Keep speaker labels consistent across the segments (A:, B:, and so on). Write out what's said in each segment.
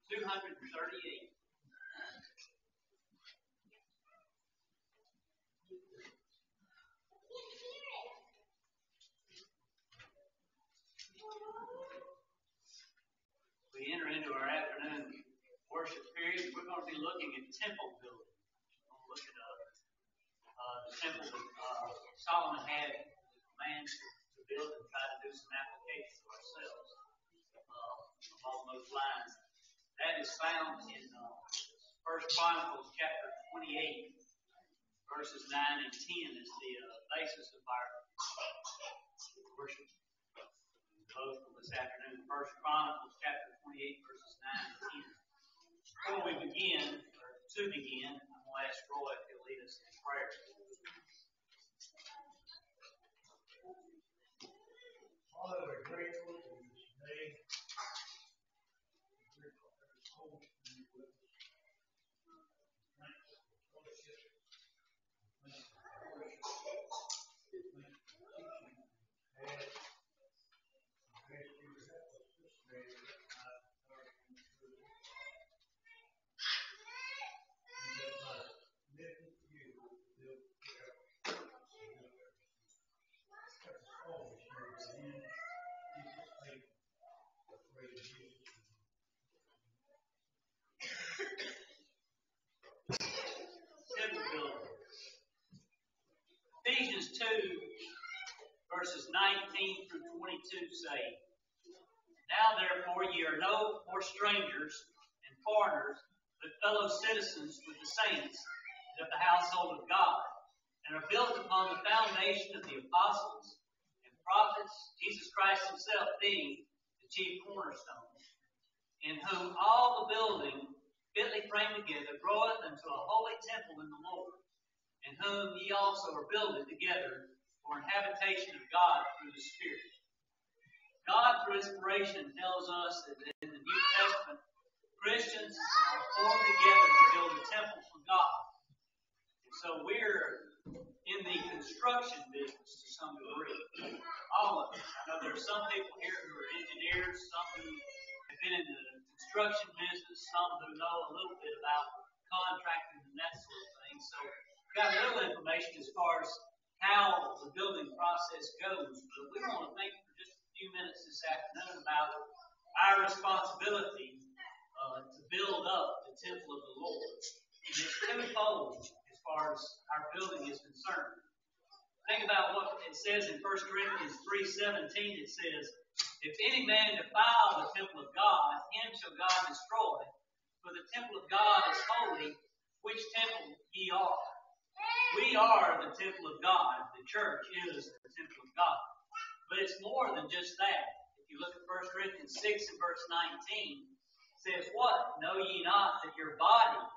A: 238. We enter into our afternoon worship period. We're going to be looking at temple building. We're going to look at the temple that Solomon had commands to build and try to do some application to ourselves along those lines. That is found in 1 Chronicles chapter 28, verses 9 and 10 is the basis of our worship. Both of this afternoon, 1 Chronicles chapter 28, verses 9 and 10. Before we begin, or to begin, I'm going to ask Roy if he'll lead us in prayer.
B: Father, we're grateful for this day. We're grateful for every soul to be with us. Thankful for fellowship. Thankful for worship. Thankful for teaching and I ask you to help us this day to recognize the power of the truth. And that by living for you, we'll live forever. Help us always share the end. Jesus' name, I pray in Jesus' name.
A: Temple building. Ephesians 2, verses 19 through 22 say, Now therefore ye are no more strangers and foreigners, but fellow citizens with the saints and of the household of God, and are built upon the foundation of the apostles and prophets, Jesus Christ himself being the chief cornerstone, in whom all the building fitly framed together groweth unto a holy temple in the Lord, in whom ye also are builded together for an habitation of God through the Spirit. God, through inspiration, tells us that in the New Testament, Christians are formed together to build a temple for God. And so we're in the construction business to some degree. All of us. I know there are some people here who are engineers, some who have been in the construction business, some who know a little bit about contracting and that sort of thing. So we've got a little information as far as how the building process goes. But we want to think for just a few minutes this afternoon about our responsibility to build up the temple of the Lord. And it's twofold as far as our building is concerned. Think about what it says in 1 Corinthians 3:17. It says, If any man defile the temple of God, him shall God destroy. For the temple of God is holy, which temple ye are. We are the temple of God. The church is the temple of God. But it's more than just that. If you look at 1 Corinthians 6 and verse 19, it says what? Know ye not that your body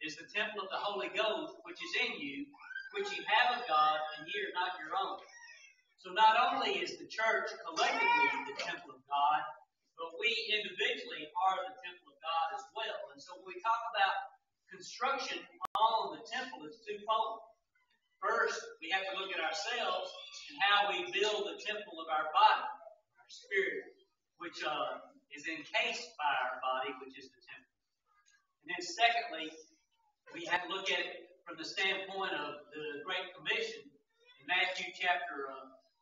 A: is the temple of the Holy Ghost, which is in you, which ye have of God, and ye are not your own. So not only is the church collectively the temple of God, but we individually are the temple of God as well. And so when we talk about construction on the temple, it's twofold. First, we have to look at ourselves and how we build the temple of our body, our spirit, which is encased by our body, which is the temple. And then secondly, we have to look at it from the standpoint of the Great Commission in Matthew chapter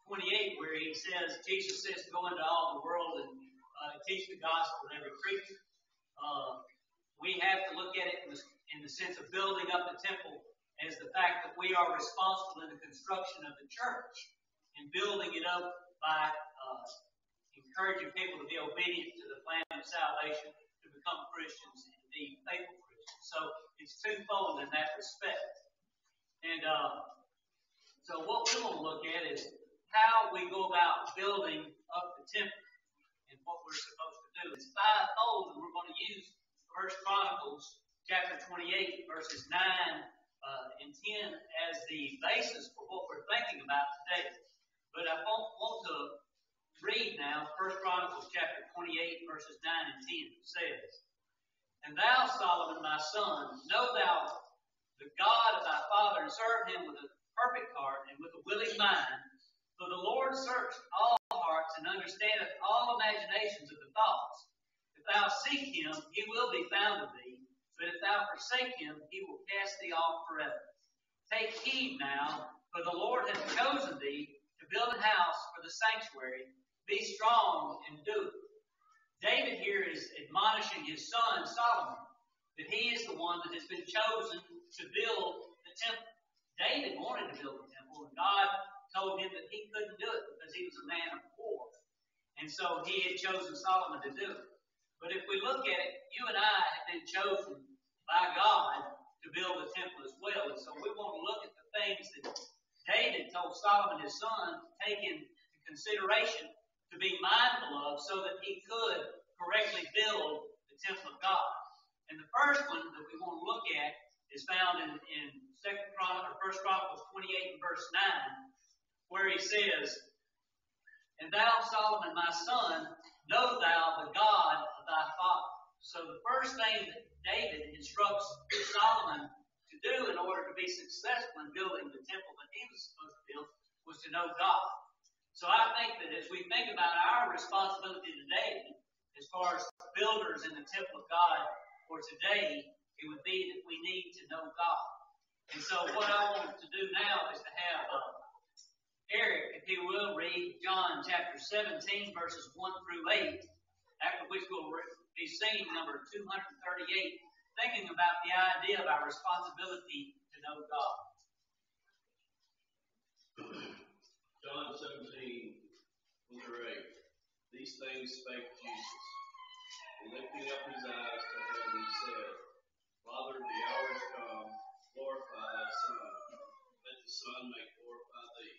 A: 28, where he says, Jesus says, go into all the world and teach the gospel to every creature. We have to look at it in the sense of building up the temple as the fact that we are responsible in the construction of the church and building it up by encouraging people to be obedient to the plan of salvation, to become Christians and to be faithful Christians. So it's twofold in that respect. And so what we want to look at is how we go about building up the temple and what we're supposed to do. It's fivefold, and we're going to use 1 Chronicles chapter 28, verses 9 and 10 as the basis for what we're thinking about today. But I want to read now 1 Chronicles chapter 28, verses 9 and 10. It says, And thou, Solomon, my son, know thou the God of thy father, and serve him with a perfect heart and with a willing mind. For the Lord searcheth all hearts and understandeth all imaginations of the thoughts. If thou seek him, he will be found of thee. But if thou forsake him, he will cast thee off forever. Take heed now, for the Lord hath chosen thee to build a house for the sanctuary. Be strong and do it. David here is admonishing his son Solomon that he is the one that has been chosen to build the temple. David wanted to build the temple, and God told him that he couldn't do it because he was a man of war. And so he had chosen Solomon to do it. But if we look at it, you and I have been chosen by God to build the temple as well. And so we want to look at the things that David told Solomon his son to take into consideration, to be mindful of, so that he could correctly build the temple of God. And the first one that we want to look at is found in 1 Chronicles 28 and verse 9, where he says, And thou, Solomon, my son, know thou the God of thy father. So the first thing that David instructs Solomon to do in order to be successful in building the temple that he was supposed to build was to know God. So I think that as we think about our responsibility today, as far as builders in the temple of God for today, it would be that we need to know God. And so what I want to do now is to have Eric, if he will, read John chapter 17, verses 1 through 8, after which we'll be singing number 238, thinking about the idea of our responsibility to know God.
C: John 17, 1 through 8. These things spake Jesus, and lifting up his eyes to heaven, he said, Father, the hour is come, glorify thy Son, that the Son may glorify thee,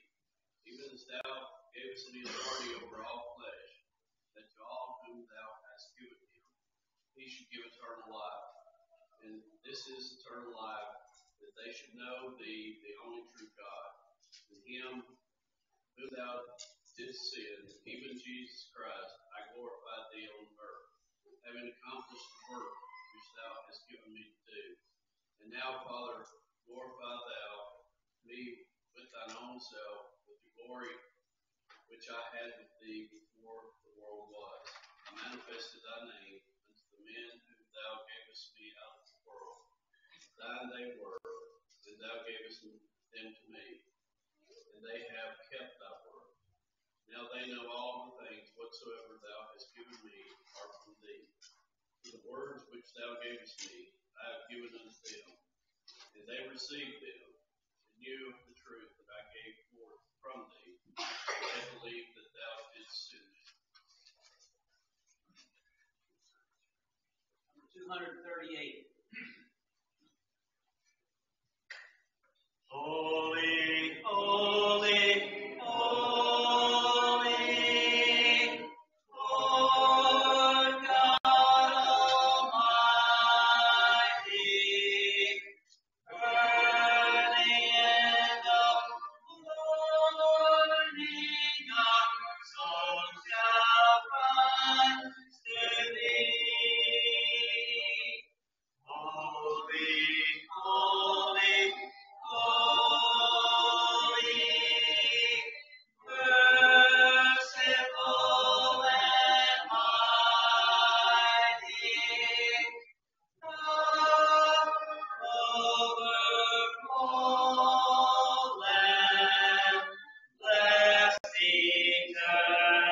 C: even as thou gavest me authority over all flesh, that to all whom thou hast given him, he should give eternal life. And this is eternal life, that they should know thee, the only true God, and him whom thou didst send, even Jesus Christ, I glorify thee on earth, having accomplished the work which thou hast given me to do. And now, Father, glorify thou me with thine own self, with the glory which I had with thee before the world was. I manifested thy name unto the men whom thou gavest me out of the world. Thine they were, and thou gavest them to me, and they have kept thy word. Now they know all the things whatsoever thou hast given me are from thee. For the words which thou gavest me, I have given unto them, and they received them, and knew the truth that I gave forth from thee. They believed that thou didst send me.
A: Number 238. Holy, holy, holy, Lord God Almighty, early in the morning our soul shall rise to thee. Holy, holy, holy, merciful and mighty, God over all land, blessed eternally.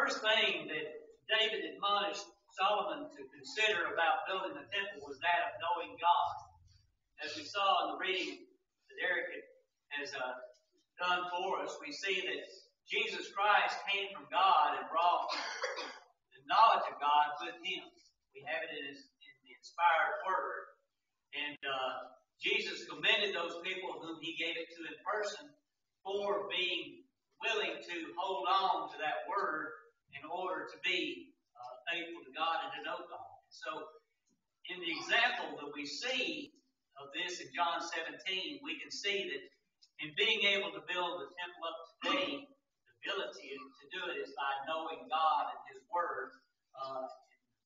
A: first thing that David admonished Solomon to consider about building the temple was that of knowing God. As we saw in the reading that Eric has done for us, we see that Jesus Christ came from God and brought the knowledge of God with him. We have it in the inspired word. And Jesus commended those people whom he gave it to in person for being willing to hold on to that word in order to be faithful to God and to know God. So, in the example that we see of this in John 17, we can see that in being able to build the temple up today, the ability to do it is by knowing God and his word,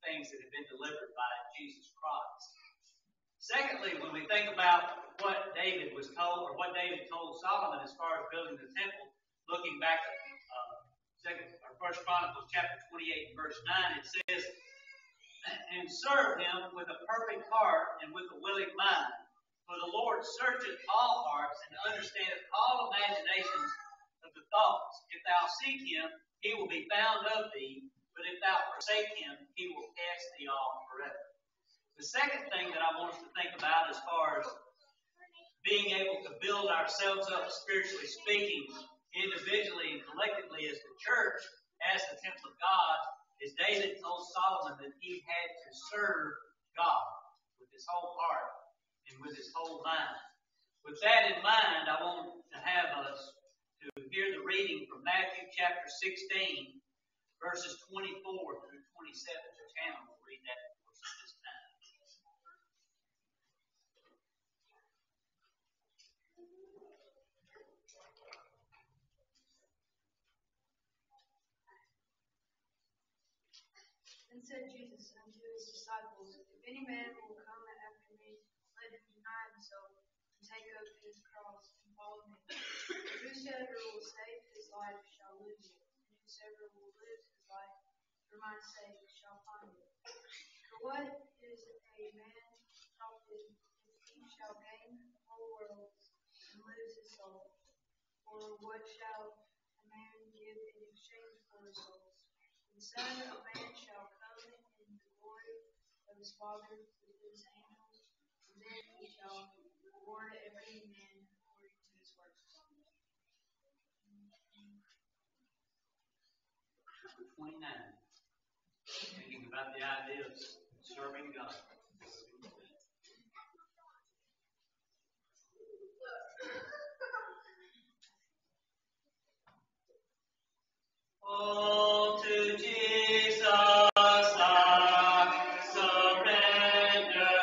A: things that have been delivered by Jesus Christ. Secondly, when we think about what David was told, or what David told Solomon as far as building the temple, looking back at 1 Chronicles chapter 28 and verse 9, it says, "And serve him with a perfect heart and with a willing mind. For the Lord searcheth all hearts and understandeth all imaginations of the thoughts. If thou seek him, he will be found of thee. But if thou forsake him, he will cast thee off forever." The second thing that I want us to think about as far as being able to build ourselves up spiritually speaking, individually and collectively as the church, as the temple of God, is David told Solomon that he had to serve God with his whole heart and with his whole mind. With that in mind, I want to have us to hear the reading from Matthew chapter 16, verses 24 through 27. Chandler will read that for us at this time.
D: Then said Jesus unto his disciples, If any man will come after me, let him deny himself, and take up his cross, and follow me. For whosoever will save his life shall lose it, and whosoever will lose his life for my sake shall find it. For what is a man profited if he shall gain the whole world and lose his soul? Or what shall a man give in exchange for his soul? The Son of Man shall come in the glory of his Father with his angels, and then he shall reward every man according to his works.
A: Chapter 29. Thinking about the idea of serving God. Oh, to Jesus I surrender.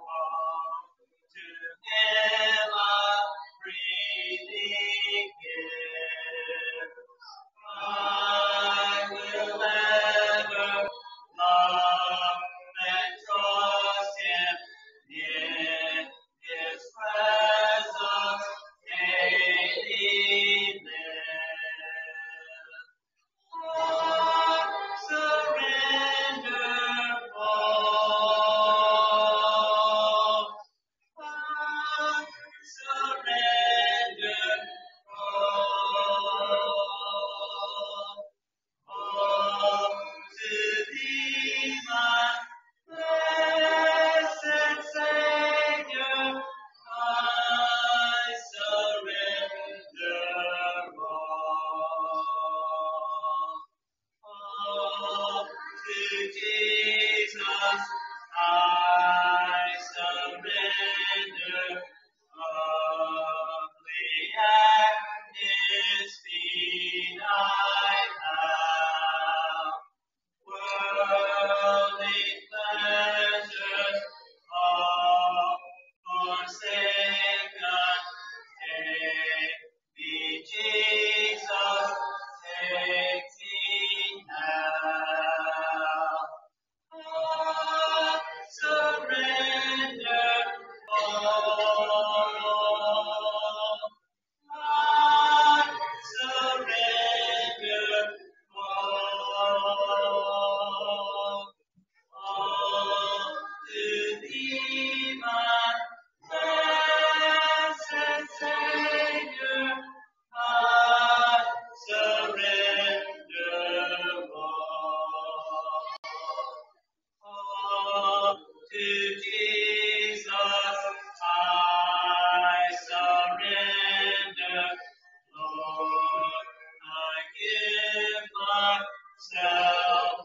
A: All to him I freely give. I will ever love and trust him in his presence daily live.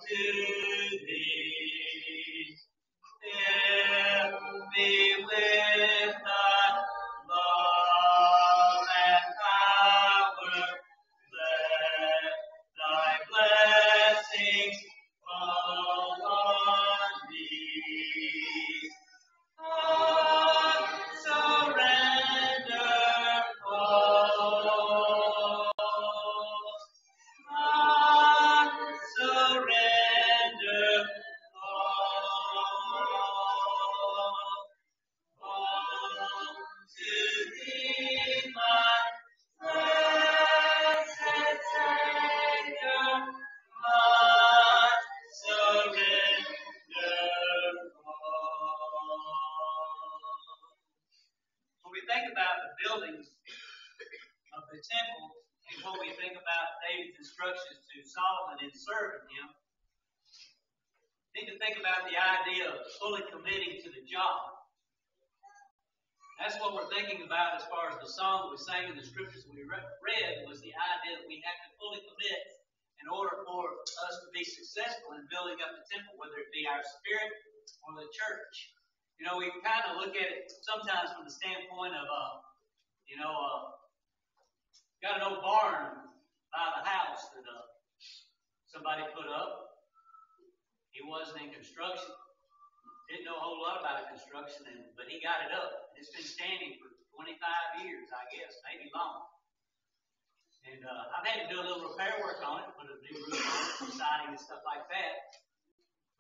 A: to thee. Fill me with thy love and power. Let thy blessings fall on me. I surrender all. I surrender all to thee, my blessed Savior. I surrender all. When we think about the buildings of the temple, and when we think about David's instructions to Solomon in serving him, we need to think about the idea of fully committing to the job. That's what we're thinking about as far as the song that we sang in the scriptures we read, was the idea that we have to fully commit in order for us to be successful in building up the temple, whether it be our spirit or the church. You know, we kind of look at it sometimes from the standpoint of, got an old barn by the house that somebody put up. He wasn't in construction. Didn't know a whole lot about construction, but he got it up. It's been standing for 25 years, I guess, maybe longer. And I've had to do a little repair work on it, put a new roof on it, some siding and stuff like that.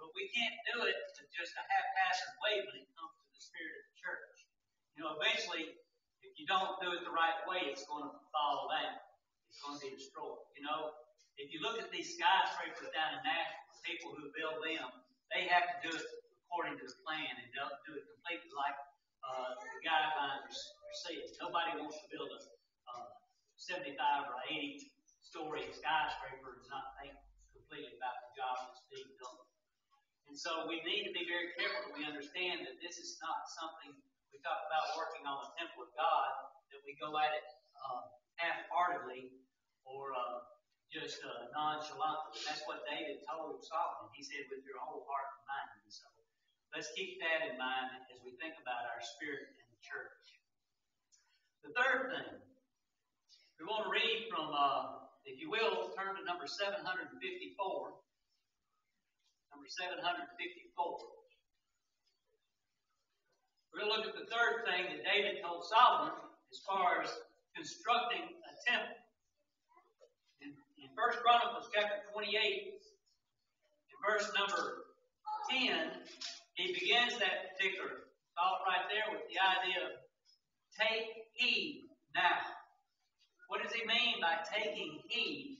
A: But we can't do it in just a haphazard way when it comes to the spirit of the church. You know, eventually, if you don't do it the right way, it's going to fall down. It's going to be destroyed. You know, if you look at these skyscrapers down in Nashville, the people who build them, they have to do it according to the plan and don't do it completely like the guidelines are saying. Nobody wants to build a 75 or 80-story skyscraper and not think completely about the job that's being done. And so we need to be very careful that we understand that this is not something we talk about working on the temple of God, that we go at it half-heartedly or just nonchalantly. That's what David told Solomon. He said, with your whole heart and mind. And so let's keep that in mind as we think about our spirit in the church. The third thing, we want to read from, if you will, turn to number 754. Number 754. We're going to look at the third thing that David told Solomon as far as constructing a temple. In 1 Chronicles chapter 28, in verse number 10, he begins that particular thought right there with the idea of take heed now. What does he mean by taking heed?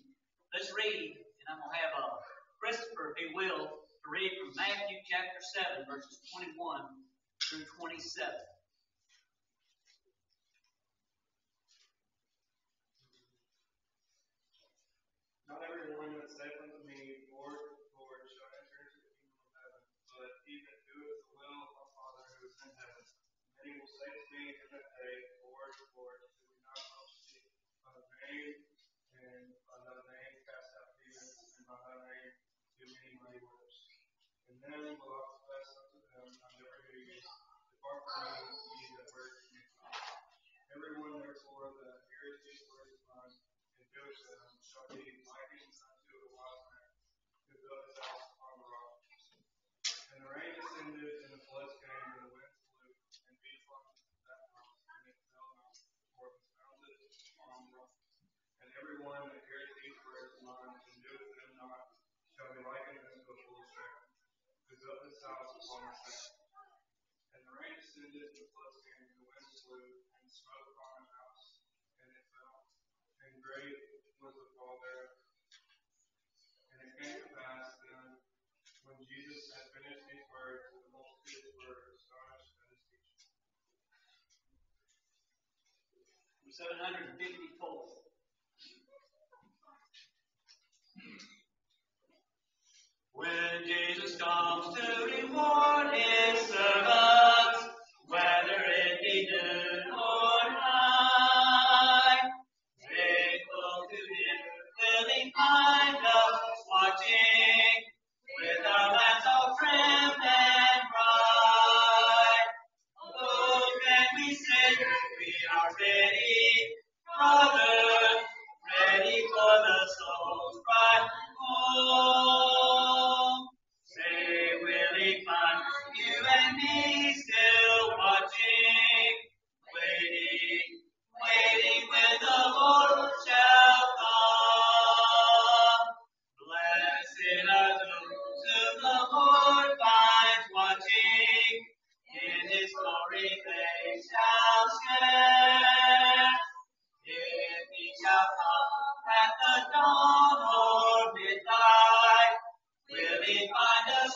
A: Let's read, and I'm going to have Christopher, if he will, to read from Matthew chapter 7, verses 21 through 27.
B: Not everyone that saith unto me, Lord, Lord, shall enter into the kingdom of heaven, but he that doeth the will of my Father who is in heaven. Many will say to me in that day, Lord, Lord, did we not prophesy by thy name, and by thy name cast out demons, and by thy name do many mighty works? And then will I confess unto them, I never knew you. Depart from me, ye that work iniquity. Everyone therefore that heareth these words of mine, and doeth them, shall be likened unto a wise man, who built his house upon the rock. And the rain descended, and the floods came, and the winds blew, and beat upon that house, and it fell not, for it was founded upon the rock. And everyone that heareth these words of mine, and doeth them not, shall be likened unto a foolish man, who built his house upon the sand. And the rain descended, and the floods came, and the winds blew, and smote upon that house, and it fell. And great was the fall thereof. And it came to pass then, when Jesus had finished these words, the multitudes were astonished at his teaching.
A: 754. When Jesus comes to reward his servants, whether it be noon or night, faithful to him, will he find us watching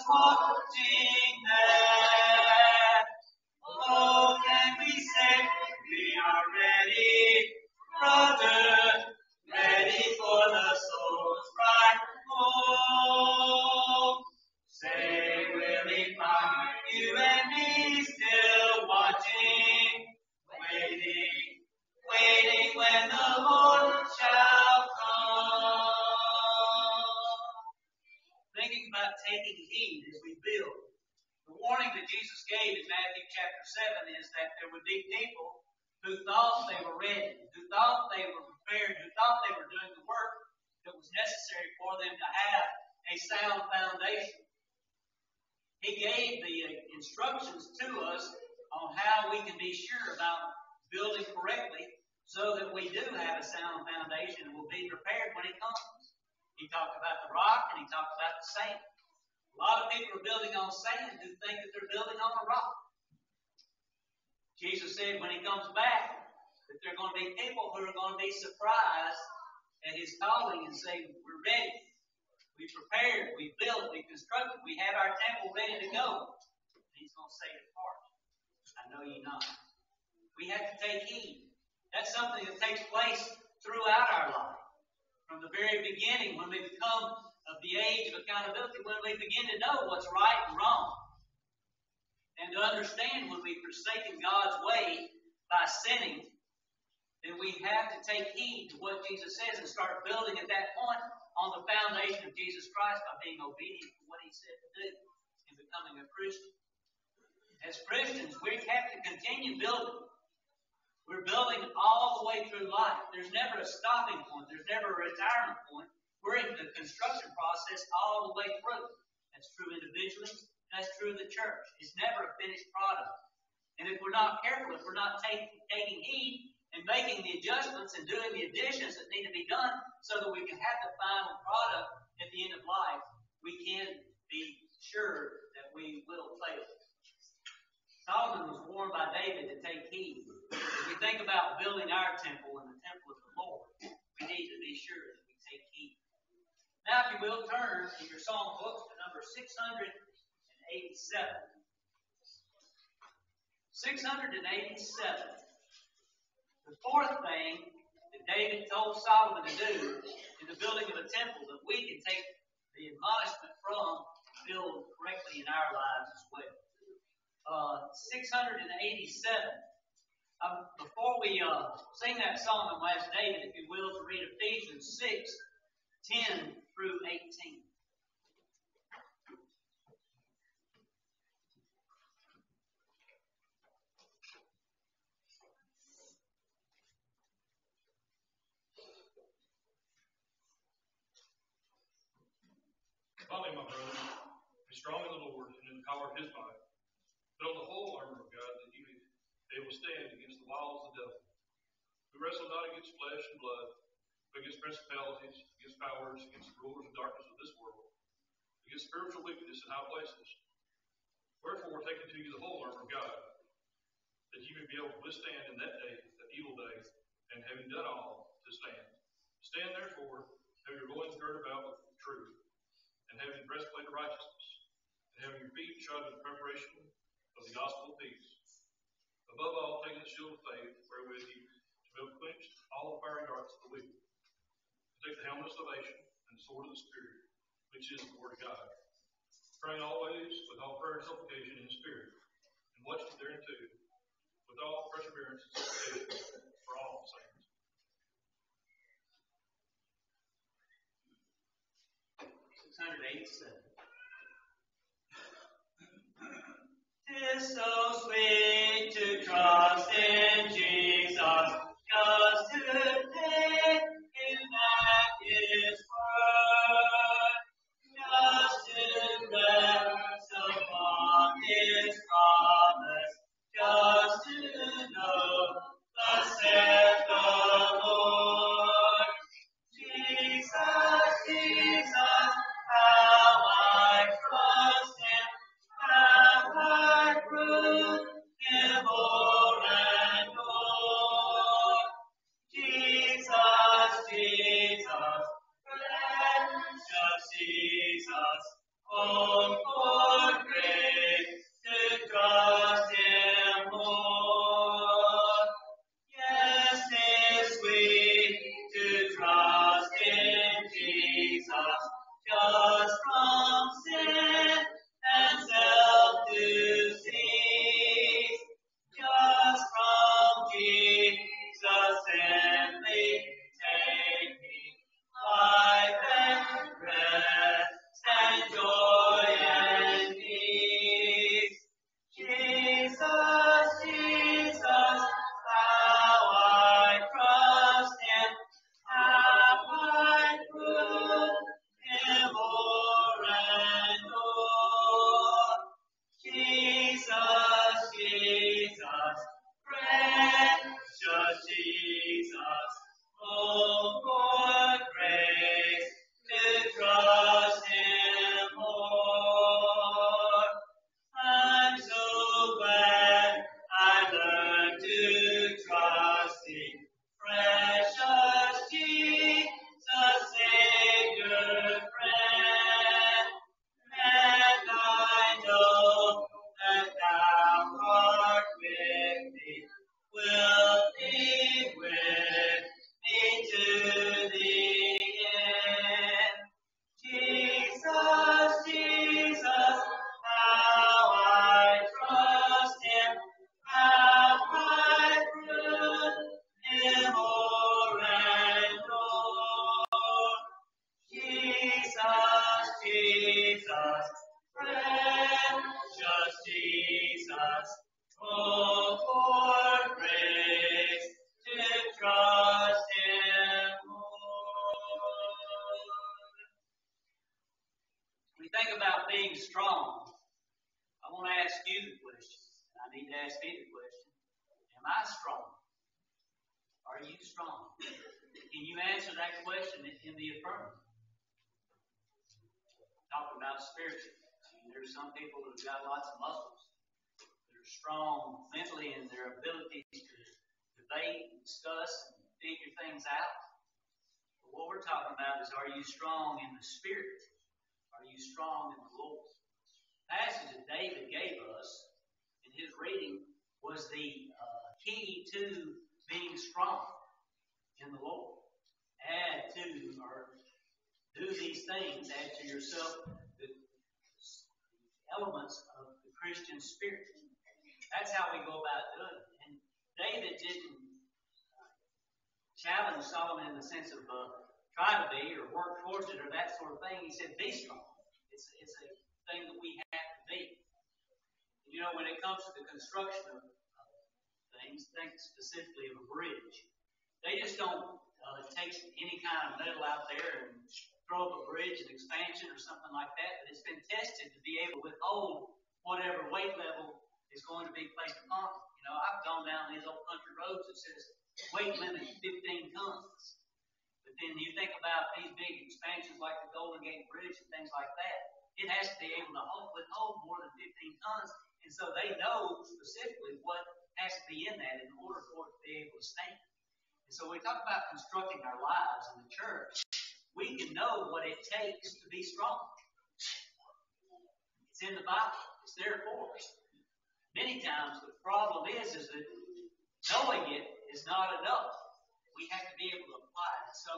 A: watching there. Oh, can we say we are ready, brother, ready for the soul's bright home? Say, will he find you and me still watching, waiting when the Lord shall come? Thinking about taking heed as we build. The warning that Jesus gave in Matthew chapter 7 is that there would be people who thought they were ready, who thought they were prepared, who thought they were doing the work that was necessary for them to have a sound foundation. He gave the instructions to us on how we can be sure about building correctly so that we do have a sound foundation and will be prepared when He comes. He talked about the rock and He talked about the sand. A lot of people are building on sand who think that they're building on a rock. Jesus said when He comes back that there are going to be people who are going to be surprised at His calling and say, we're ready. We prepared. We built. We constructed. We have our temple ready to go. And He's going to say, depart. I know ye not. We have to take heed. That's something that takes place throughout our life. From the very beginning, when we become of the age of accountability, when we begin to know what's right and wrong, and to understand when we've forsaken God's way by sinning, then we have to take heed to what Jesus says and start building at that point on the foundation of Jesus Christ by being obedient to what He said to do and becoming a Christian. As Christians, we have to continue building. We're building all the way through life. There's never a stopping point. There's never a retirement point. We're in the construction process all the way through. That's true individually. That's true of the church. It's never a finished product. And if we're not careful, if we're not taking heed and making the adjustments and doing the additions that need to be done so that we can have the final product at the end of life, we can be sure that we will fail. Solomon was warned by David to take heed. As we think about building our temple and the temple of the Lord, we need to be sure that we take heed. Now, if you will, turn in your Psalm books to number 687. 687. The fourth thing that David told Solomon to do in the building of a temple that we can take the admonishment from to build correctly in our lives as well. 687. Before we sing that song, I'm going to ask David, if you will, to read Ephesians 6:10 through 18.
B: Finally, my brothers, be strong in the Lord and in the power of His might. Put on the whole armor of God that you may be able to stand against the wiles of the devil. We wrestle not against flesh and blood, but against principalities, against powers, against the rulers of darkness of this world, against spiritual wickedness in high places. Wherefore, take unto you the whole armor of God, that ye may be able to withstand in that day, that evil day, and having done all, to stand. Stand therefore, have your loins girded about with truth, and having the breastplate of righteousness, and having your feet shod with the preparation of the gospel of peace. Above all, taking the shield of faith, wherewith ye shall be quenched all the fiery darts of the wicked. Take the helmet of salvation and the sword of the Spirit, which is the word of God. Praying always with all prayer and supplication in the Spirit, and watching thereunto with all perseverance and supplication for all saints.
A: 687. 'Tis so sweet to trust in Jesus, just to take Him at His word, just to rest upon His promise, just to know thus saith the Lord. Jesus, Jesus, how I trust Him, how I prove Oh, for grace to trust Him more. Yes, 'tis sweet to trust in Jesus, just from sin and self to cease. Just from Jesus simply taking life and rest and joy and peace. Jesus, Jesus, how I trust Him, how I prove Him o'er and o'er. Jesus, Jesus, precious Jesus, oh, for grace to trust Him more. I'm so glad I learned to trust Thee, precious Jesus, Savior, friend. And I know that Thou art with me, wilt be with me to the end. Jesus, Jesus, how I trust Him, how I prove Him o'er and o'er. Jesus, Jesus, precious Jesus, oh, for grace to trust Him more. When you think about being strong, I want to ask you the question. I need to ask me the question. Am I strong? Are you strong? Can you answer that question in the affirmative? Talking about spiritually. There's some people who've got lots of muscles that are strong mentally in their abilities to debate and discuss and figure things out. But what we're talking about is, are you strong in the Spirit? Are you strong in the Lord? The passage that David gave us in his reading was the key to being strong in the Lord. Add to, or do these things, add to yourself the elements of the Christian spirit. That's how we go about doing it. And David didn't challenge Solomon in the sense of try to be or work towards it or that sort of thing. He said, be strong. It's a thing that we have to be. You know, when it comes to the construction of things, think specifically of a bridge. They just don't take any kind of metal out there and throw up a bridge, an expansion or something like that, but it's been tested to be able to withhold whatever weight level is going to be placed upon it. You know, I've gone down these old country roads that says weight limit 15 tons. But then you think about these big expansions like the Golden Gate Bridge and things like that, it has to be able to withhold more than 15 tons. And so they know specifically what has to be in that in order for it to be able to stand. And so when we talk about constructing our lives in the church, we can know what it takes to be strong. It's in the Bible. It's there for us. Many times the problem is that knowing it is not enough. We have to be able to apply it. So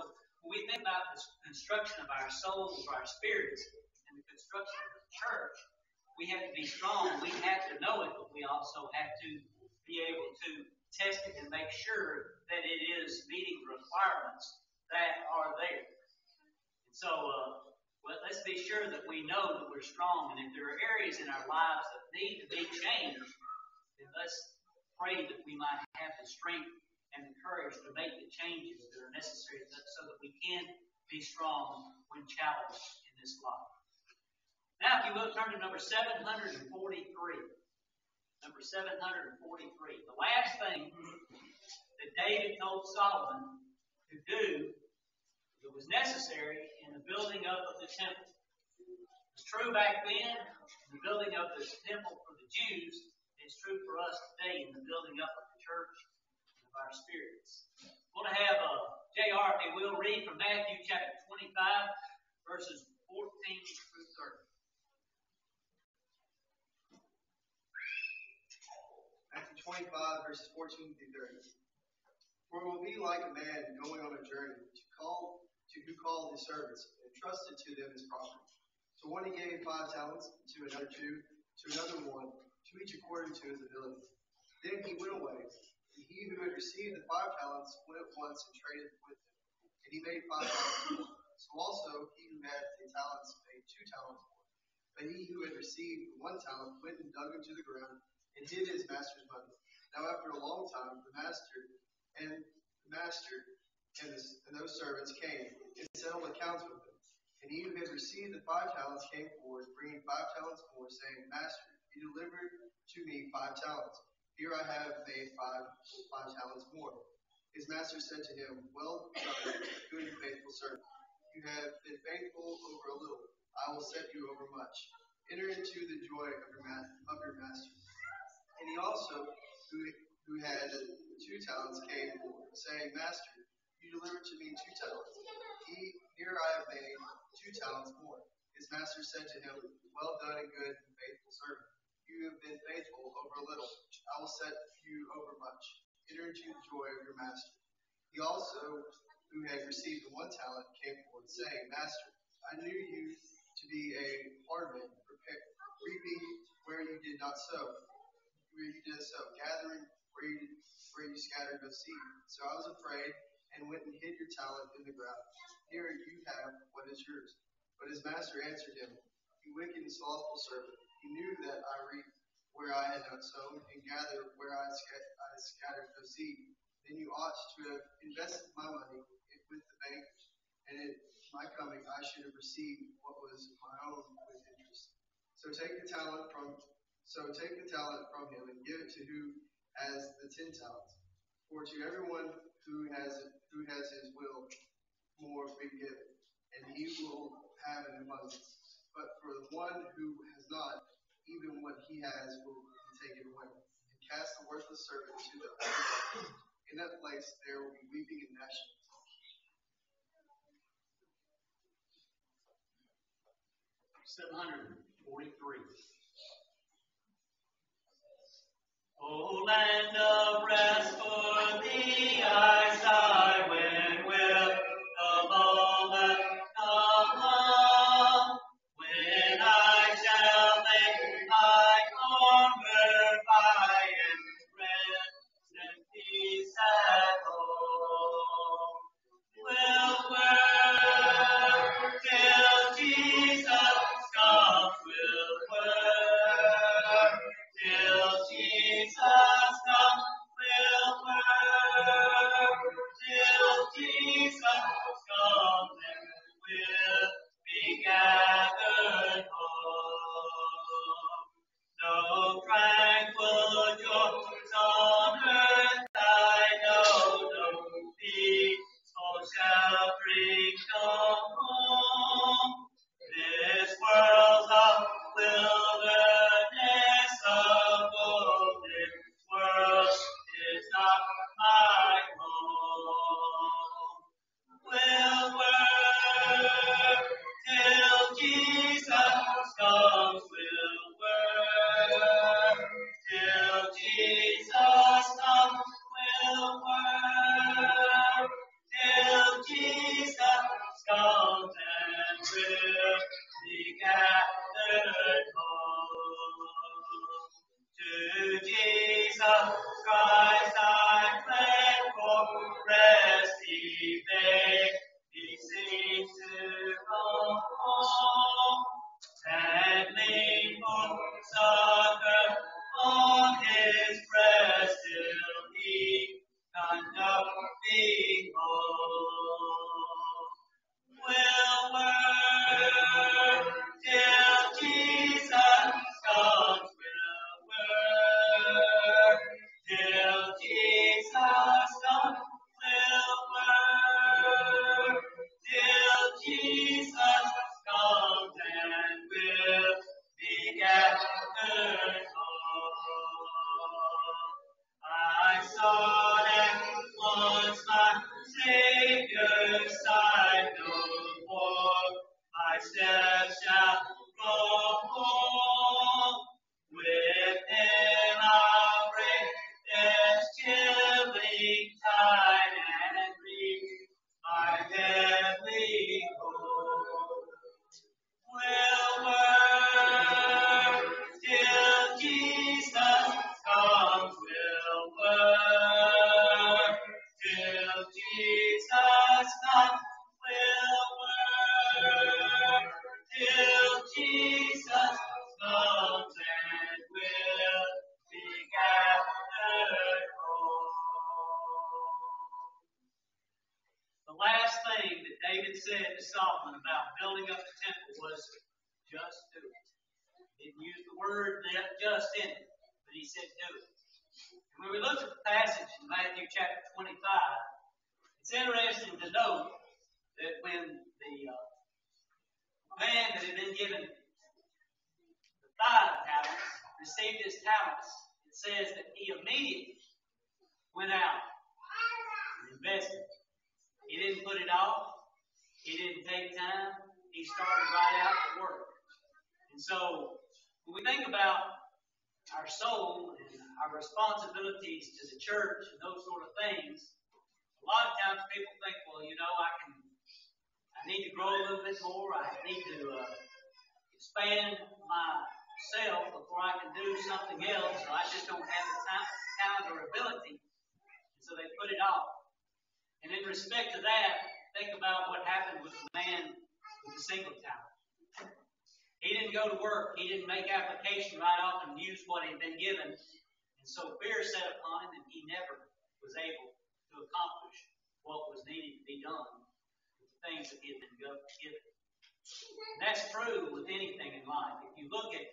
A: when we think about the construction of our souls, our spirits, and the construction of the church, we have to be strong. We have to know it, but we also have to be able to test it and make sure that it is meeting the requirements that are there. And so, let's be sure that we know that we're strong. And if there are areas in our lives that need to be changed, then let's pray that we might have the strength and the courage to make the changes that are necessary so that we can be strong when challenged in this life. Now, if you will, turn to number 743. Number 743. The last thing that David told Solomon to do that was necessary in the building up of the temple. It was true back then in the building of the temple for the Jews. It's true for us today in the building up of the church and of our spirits. I want to have J.R. if he will read from Matthew chapter 25, verses 14 through 30.
E: verses 14 through 30. For it will be like a man going on a journey who called his servants and trusted to them his property. To one he gave 5 talents, to another 2, to another 1, to each according to his ability. Then he went away, and he who had received the 5 talents went at once and traded with them, and he made 5 talents more. So also he who had the talents made 2 talents more. But he who had received the 1 talent went and dug into the ground and hid his master's money. Now after a long time the master and those servants came and settled accounts with them. And he who had received the 5 talents came forward, bringing 5 talents more, saying, Master, you delivered to me 5 talents. Here I have made 5 talents more. His master said to him, Well done, good and faithful servant. You have been faithful over a little. I will set you over much. Enter into the joy of your master. And he also, who had 2 talents, came forward, saying, Master, you delivered to me 2 talents. Here I have made 2 talents more. His master said to him, Well done and good and faithful servant. You have been faithful over a little. I will set you over much. Enter into the joy of your master. He also, who had received the 1 talent, came forward, saying, Master, I knew you to be a hard man, reaping where you did not sow, gathering where you scattered no seed. So I was afraid and went and hid your talent in the ground. Here you have what is yours. But his master answered him, You wicked and slothful servant, you knew that I reap where I had not sown, and gather where I had scattered no seed. Then you ought to have invested my money with the bankers, and at my coming I should have received what was my own with interest. So take the talent from him and give it to who has the 10 talents. For to everyone who has his will more be given, and he will have an abundance. But for the one who has not, even what he has will be taken away. And cast the worthless servant into the earth. In that place there will be weeping and gnashing.
A: 743. O land of rest, for thee I sigh when with the moment come, when I shall make my conquered by and rest and peace at home. Will work till Jesus comes, will work till Jesus comes, will work till Jesus comes, and will be gathered home. No tranquil joys on earth I know, no peaceful sheltering home. This world's a wilderness abode. This world is not my home. Will work till Jesus comes. Will work till Jesus comes. Will work till Jesus comes and will be gathered home. To Jesus Christ I fled for rest. He bade me cease to come home, and lean for succor on his breast till he conduct me home. Will work till Jesus didn't use the word just in it, but he said do it. And when we look at the passage in Matthew chapter 25, it's interesting to note that when the man that had been given the 5 talents received his talents, it says that he immediately went out and invested. He didn't put it off. He didn't take time. He started right out to work. And so, when we think about our soul and our responsibilities to the church and those sort of things, a lot of times people think, well, I need to grow a little bit more. I need to expand myself before I can do something else, or I just don't have the time or ability. And so they put it off. And in respect to that, think about what happened with the man with the single talent. He didn't go to work. He didn't make application right off and use what he'd been given. And so fear set upon him, and he never was able to accomplish what was needed to be done with the things that he had been given. And that's true with anything in life. If you look at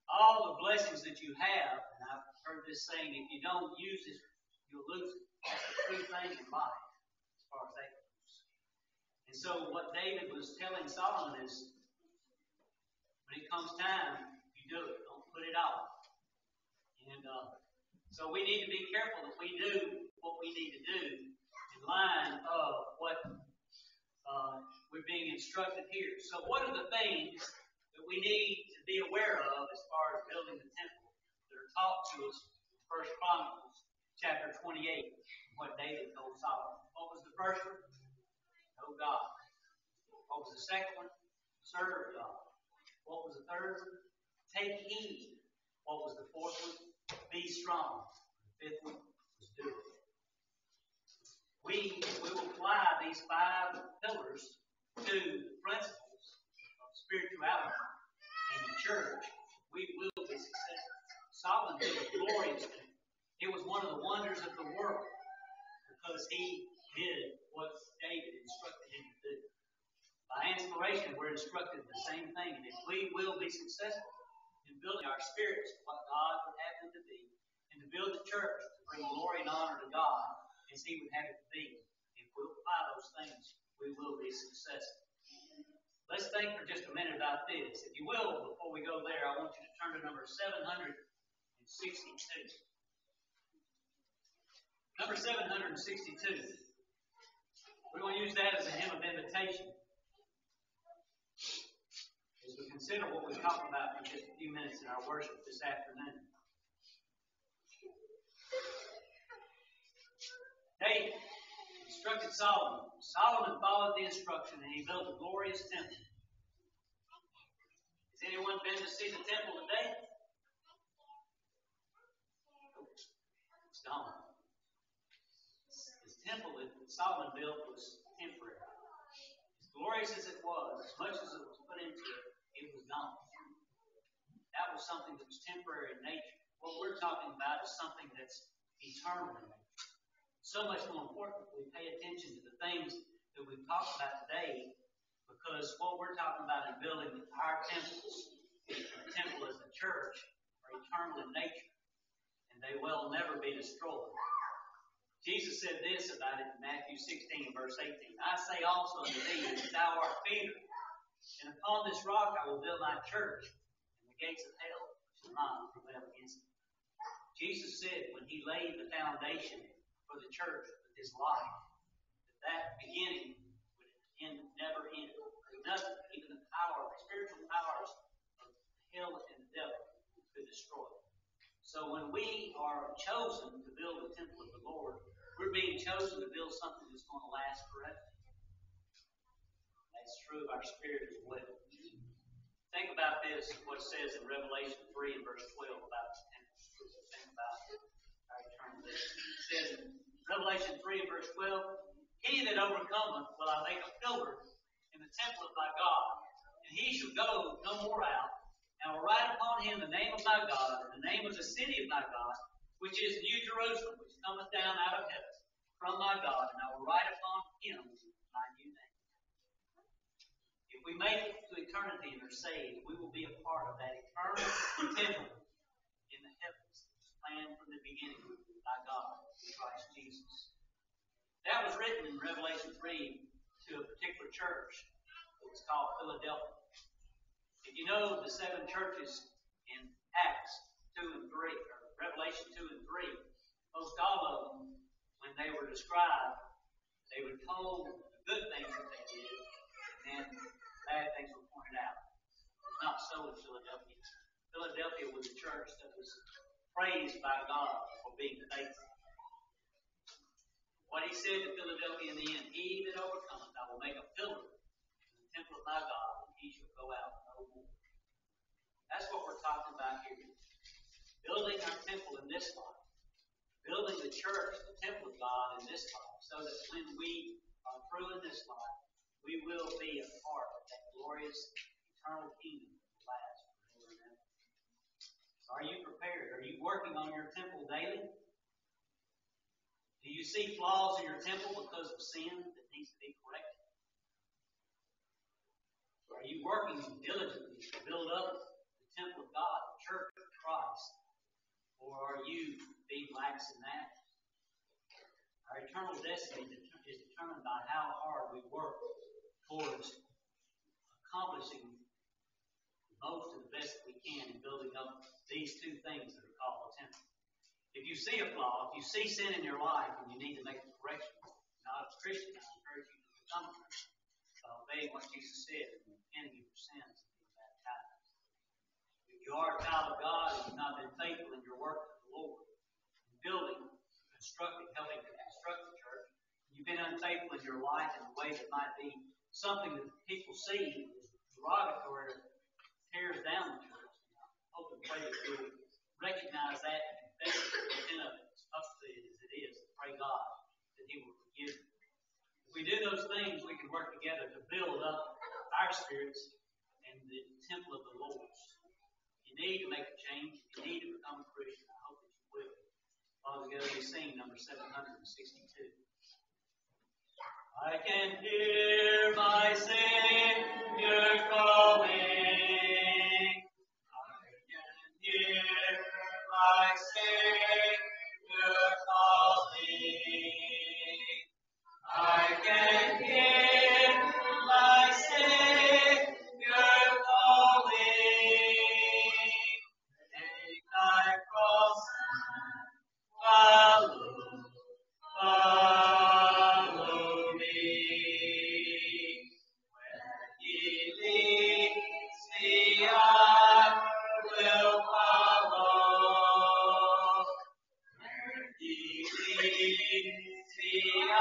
A: all the blessings that you have, and I've heard this saying, if you don't use it, you'll lose it. That's the true thing in life, as far as that goes. And so what David was telling Solomon is, when it comes time, you do it. Don't put it off. And so we need to be careful that we do what we need to do in line of what we're being instructed here. So what are the things that we need to be aware of as far as building the temple that are taught to us in 1 Chronicles chapter 28, what David told Solomon? What was the first one? Know God. What was the second one? Serve God. What was the third one? Take heed. What was the fourth one? Be strong. The fifth one was do it. We will apply these 5 pillars to principles of spirituality in the church. We will be successful. Solomon did a glorious thing. It was one of the wonders of the world because he did what David instructed him to do. By inspiration, we're instructed the same thing. And if we will be successful in building our spirits to what God would have them to be, and to build the church to bring glory and honor to God as He would have it to be, if we'll apply those things, we will be successful. Let's think for just a minute about this. If you will, before we go there, I want you to turn to number 762. Number 762. We're going to use that as a hymn of invitation as we consider what we talked about for just a few minutes in our worship this afternoon. David instructed Solomon. Solomon followed the instruction and he built a glorious temple. Has anyone been to see the temple today? It's gone. This temple that Solomon built was temporary. As glorious as it was, as much as it was put into it, it was gone. That was something that was temporary in nature. What we're talking about is something that's eternal in nature. So much more important that we pay attention to the things that we've talked about today, because what we're talking about in building our temples, the temple as the church, are eternal in nature, and they will never be destroyed. Jesus said this about it in Matthew 16, verse 18. I say also unto thee that thou art Peter, and upon this rock I will build my church, and the gates of hell shall not prevail against it. Jesus said when he laid the foundation for the church with his life, that beginning would never end. Nothing, even the power, the spiritual powers of hell and the devil, could destroy it. So when we are chosen to build the temple of the Lord, we're being chosen to build something that's going to last forever. That's true of our spirit as well. Think about this, what it says in Revelation 3 and verse 12 about the temple. Think about our eternity. It says in Revelation 3 and verse 12, He that overcometh will I make a pillar in the temple of my God, and he shall go no more out, and will write upon him the name of my God, and the name of the city of my God, which is New Jerusalem, which cometh down out of heaven from my God, and I will write upon him my new name. If we make it to eternity and are saved, we will be a part of that eternal temple in the heavens that was planned from the beginning by God in Christ Jesus. That was written in Revelation 3 to a particular church that was called Philadelphia. If you know the 7 churches in Acts 2 and 3, or Revelation 2 and 3, most all of them, when they were described, they were told the good things that they did, and bad things were pointed out. Not so in Philadelphia. Philadelphia was a church that was praised by God for being faithful. What he said to Philadelphia in the end, he that overcometh, I will make a pillar in the temple of my God, and he shall go out no more. That's what we're talking about here. Building our temple in this life. Building the church, the temple of God in this life, so that when we are through in this life, we will be a part of that glorious eternal kingdom that will last forever and ever. Are you prepared? Are you working on your temple daily? Do you see flaws in your temple because of sin that needs to be corrected? Are you working diligently to build up the temple of God, the church of Christ? Or are you being lax in that? Our eternal destiny is determined by how hard we work towards accomplishing the most and the best that we can in building up these 2 things that are called the temple. If you see a flaw, if you see sin in your life and you need to make a correction, not a Christian, I encourage you to become a Christian. Obeying what Jesus said and repenting of your sins and being baptized. If you are a child of God and you've not been faithful in your work for the Lord, building, constructing, helping to construct the church, you've been unfaithful in your life in a way that might be something that people see as derogatory, tears down the church. I hope and pray that you'll recognize that and confess it and repent of it, as publicly as it is, and pray God that He will forgive you. If we do those things, we can work together to build up our spirits and the temple of the Lord's. You need to make a change. You need to become a Christian. I hope that you will. All together we sing number 762. I can hear my Savior calling. I can hear my Savior calling. I can hear my Savior calling. Take thy cross and follow me. Where He leads me, I will follow. Where He leads me, I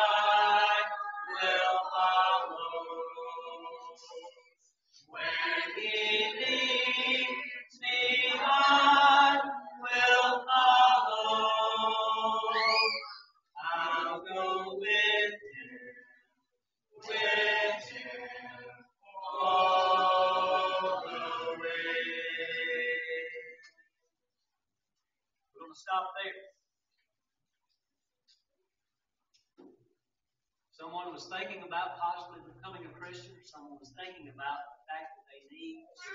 A: will follow. Where He leads me, I will follow. I'll go with Him all the way. We're going to stop there. Someone was thinking about possibly becoming a Christian. Someone was thinking about the fact that they need to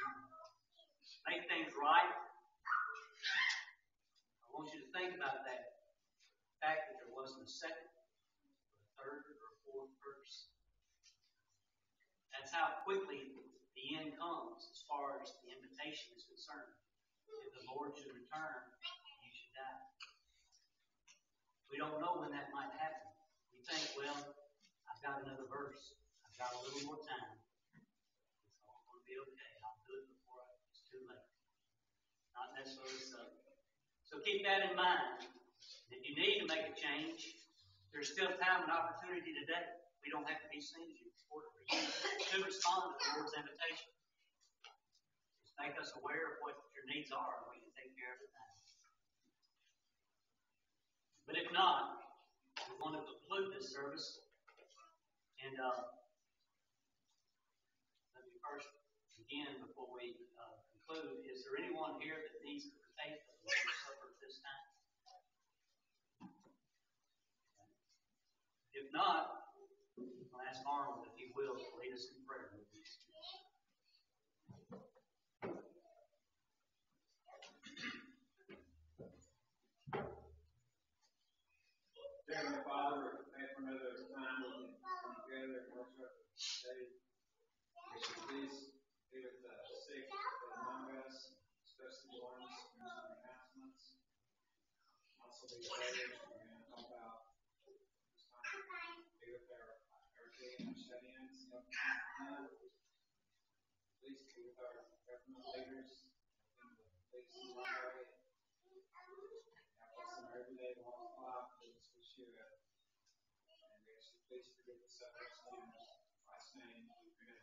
A: make things right. I want you to think about that. The fact that there wasn't a second, or a third, or a fourth verse. That's how quickly the end comes as far as the invitation is concerned. If the Lord should return, you should die. We don't know when that might happen. We think, well, I've got another verse. I've got a little more time. It's all going to be okay. I'll do it before it's too late. Not necessarily so. So keep that in mind. If you need to make a change, there's still time and opportunity today. We don't have to be stingy in order for you to respond to the Lord's invitation. Just make us aware of what your needs are, and we can take care of it now. But if not, we want to conclude this service. And let me first begin before we conclude. Is there anyone here that needs to partake of the Lord's Supper at this time? If not, I'll ask Arnold if he will lead us in prayer.
B: Father, thank for another time we can come together and worship today. Would you please be with the sick among us, especially the ones in some announcements. Also, the prayers we're going to talk about this time. Be with our game and shut-ins. Please be with our government leaders. Please be with our way. Help us in our everyday walk of life. Please we should. And we ask you please forgive us of our sins. In Christ's name, amen.